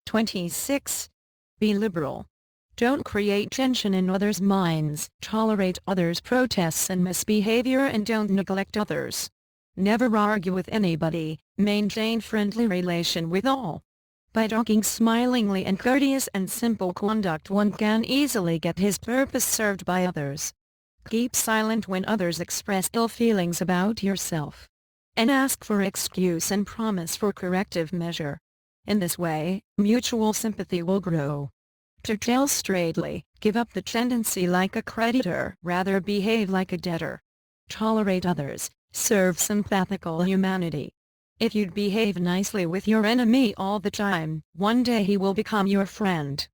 26. Be liberal. Don't create tension in others' minds. Tolerate others' protests and misbehavior and don't neglect others. Never argue with anybody, maintain friendly relation with all. By talking smilingly and courteous and simple conduct one can easily get his purpose served by others. Keep silent when others express ill feelings about yourself. And ask for excuse and promise for corrective measure. In this way, mutual sympathy will grow. To tell straightly, give up the tendency like a creditor, rather behave like a debtor. Tolerate others, serve sympathetical humanity. If you'd behave nicely with your enemy all the time, one day he will become your friend.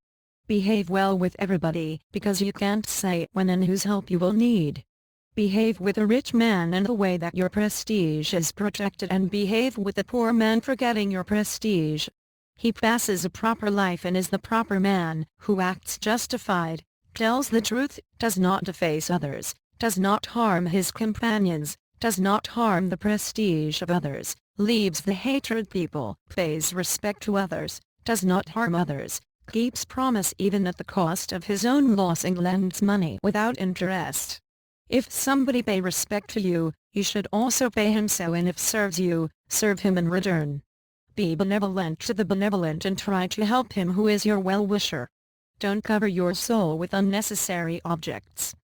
Behave well with everybody, because you can't say when and whose help you will need. Behave with a rich man in a way that your prestige is protected, and behave with a poor man forgetting your prestige. He passes a proper life and is the proper man, who acts justified, tells the truth, does not deface others, does not harm his companions, does not harm the prestige of others, leaves the hated people, pays respect to others, does not harm others, keeps promise even at the cost of his own loss, and lends money without interest. If somebody pay respect to you, you should also pay him so, and if serves you, serve him in return. Be benevolent to the benevolent and try to help him who is your well-wisher. Don't cover your soul with unnecessary objects.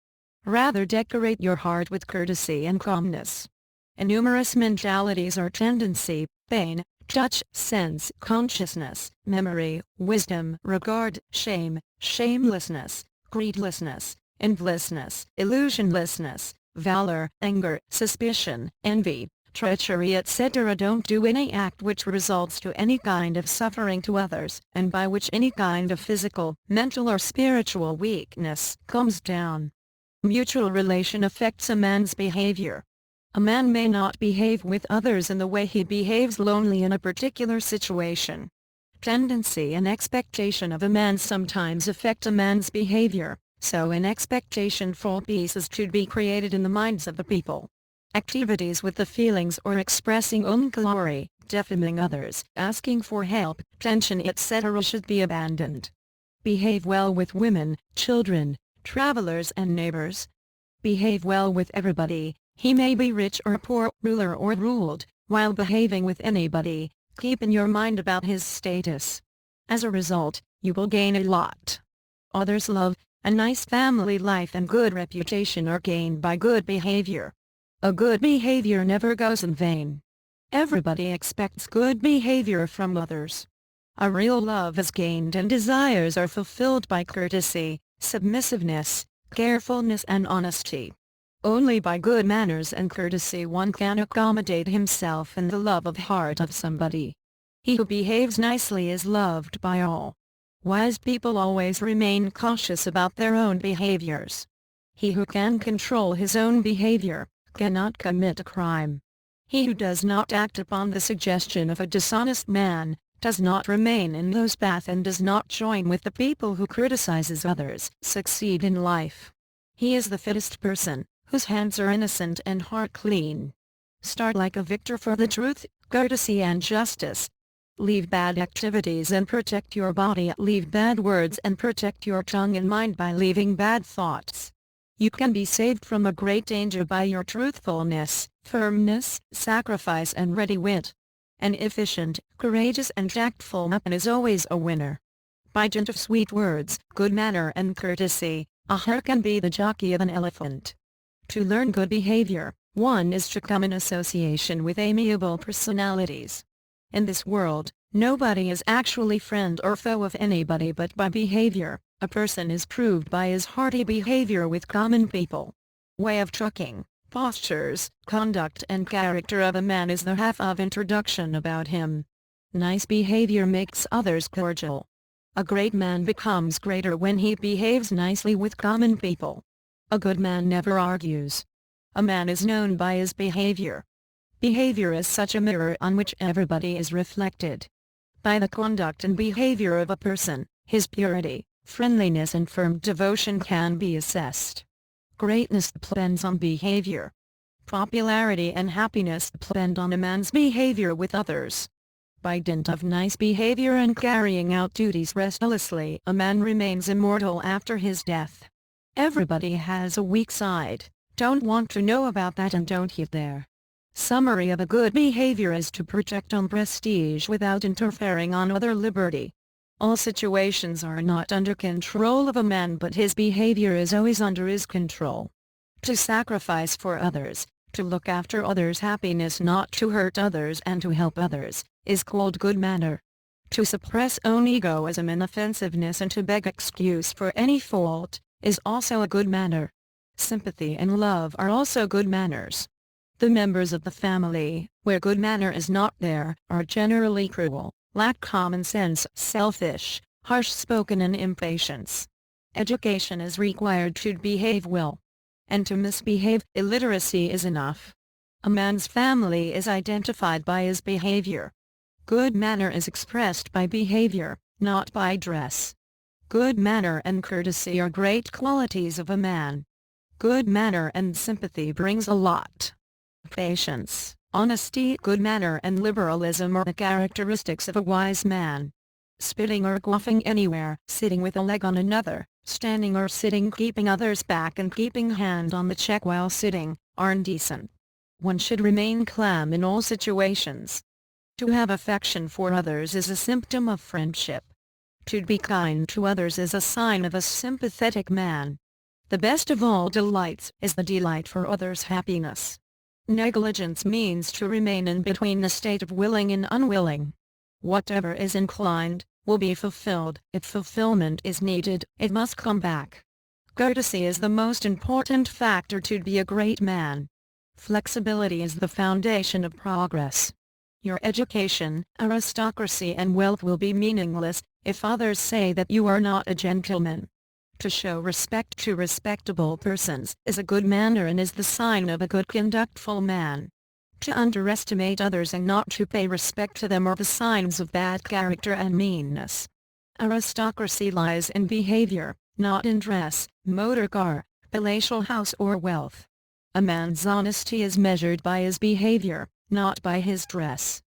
Rather decorate your heart with courtesy and calmness. And numerous mentalities or tendency, pain, touch, sense, consciousness, memory, wisdom, regard, shame, shamelessness, greedlessness, enviousness, illusionlessness, valor, anger, suspicion, envy, treachery, etc. Don't do any act which results to any kind of suffering to others, and by which any kind of physical, mental or spiritual weakness comes down. Mutual relation affects a man's behavior. A man may not behave with others in the way he behaves lonely in a particular situation. Tendency and expectation of a man sometimes affect a man's behavior, so an expectation for peace is to be created in the minds of the people. Activities with the feelings or expressing own glory, defaming others, asking for help, tension, etc. should be abandoned. Behave well with women, children, travelers and neighbors. Behave well with everybody, he may be rich or poor, ruler or ruled. While behaving with anybody, keep in your mind about his status. As a result, you will gain a lot. Others' love, a nice family life and good reputation are gained by good behavior. A good behavior never goes in vain. Everybody expects good behavior from others. A real love is gained and desires are fulfilled by courtesy, submissiveness, carefulness and honesty. Only by good manners and courtesy one can accommodate himself in the love of heart of somebody. He who behaves nicely is loved by all. Wise people always remain cautious about their own behaviors. He who can control his own behavior cannot commit a crime. He who does not act upon the suggestion of a dishonest man, does not remain in those path and does not join with the people who criticizes others, succeed in life. He is the fittest person, whose hands are innocent and heart clean. Start like a victor for the truth, courtesy and justice. Leave bad activities and protect your body. Leave bad words and protect your tongue and mind by leaving bad thoughts. You can be saved from a great danger by your truthfulness, firmness, sacrifice and ready wit. An efficient, courageous and tactful man is always a winner. By dint of sweet words, good manner and courtesy, a hare can be the jockey of an elephant. To learn good behavior, one is to come in association with amiable personalities. In this world, nobody is actually friend or foe of anybody but by behavior. A person is proved by his hearty behavior with common people. Way of talking, postures, conduct and character of a man is the half of introduction about him. Nice behavior makes others cordial. A great man becomes greater when he behaves nicely with common people. A good man never argues. A man is known by his behavior. Behavior is such a mirror on which everybody is reflected. By the conduct and behavior of a person, his purity, friendliness and firm devotion can be assessed. Greatness depends on behavior. Popularity and happiness depend on a man's behavior with others. By dint of nice behavior and carrying out duties restlessly, a man remains immortal after his death. Everybody has a weak side. Don't want to know about that and don't heed there. Summary of a good behavior is to project on prestige without interfering on other liberty. All situations are not under control of a man, but his behavior is always under his control. To sacrifice for others, to look after others' happiness, not to hurt others and to help others, is called good manner. To suppress own egoism and offensiveness and to beg excuse for any fault, is also a good manner. Sympathy and love are also good manners. The members of the family, where good manner is not there, are generally cruel, lack common sense, selfish, harsh-spoken and impatient. Education is required to behave well. And to misbehave, illiteracy is enough. A man's family is identified by his behavior. Good manner is expressed by behavior, not by dress. Good manner and courtesy are great qualities of a man. Good manner and sympathy brings a lot. Patience, honesty, good manner and liberalism are the characteristics of a wise man. Spitting or quaffing anywhere, sitting with a leg on another, standing or sitting, keeping others back and keeping hand on the check while sitting, are indecent. One should remain calm in all situations. To have affection for others is a symptom of friendship. To be kind to others is a sign of a sympathetic man. The best of all delights is the delight for others' happiness. Negligence means to remain in between the state of willing and unwilling. Whatever is inclined, will be fulfilled. If fulfillment is needed, it must come back. Courtesy is the most important factor to be a great man. Flexibility is the foundation of progress. Your education, aristocracy and wealth will be meaningless, if others say that you are not a gentleman. To show respect to respectable persons is a good manner and is the sign of a good conductful man. To underestimate others and not to pay respect to them are the signs of bad character and meanness. Aristocracy lies in behavior, not in dress, motor car, palatial house or wealth. A man's honesty is measured by his behavior, not by his dress.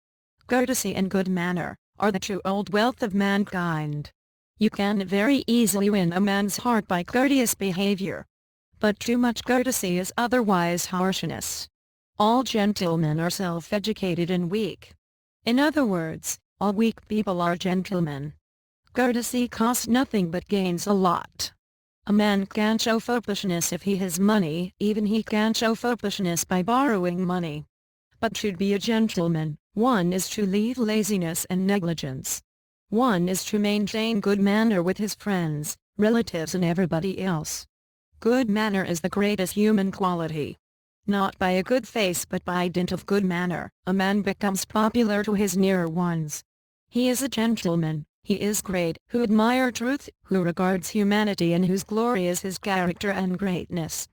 Courtesy and good manner are the true old wealth of mankind. You can very easily win a man's heart by courteous behavior. But too much courtesy is otherwise harshness. All gentlemen are self-educated and weak. In other words, all weak people are gentlemen. Courtesy costs nothing but gains a lot. A man can't show foppishness if he has money, even he can't show foppishness by borrowing money. But to be a gentleman, one is to leave laziness and negligence. One is to maintain good manner with his friends, relatives and everybody else. Good manner is the greatest human quality. Not by a good face but by dint of good manner, a man becomes popular to his nearer ones. He is a gentleman, he is great, who admire truth, who regards humanity and whose glory is his character and greatness.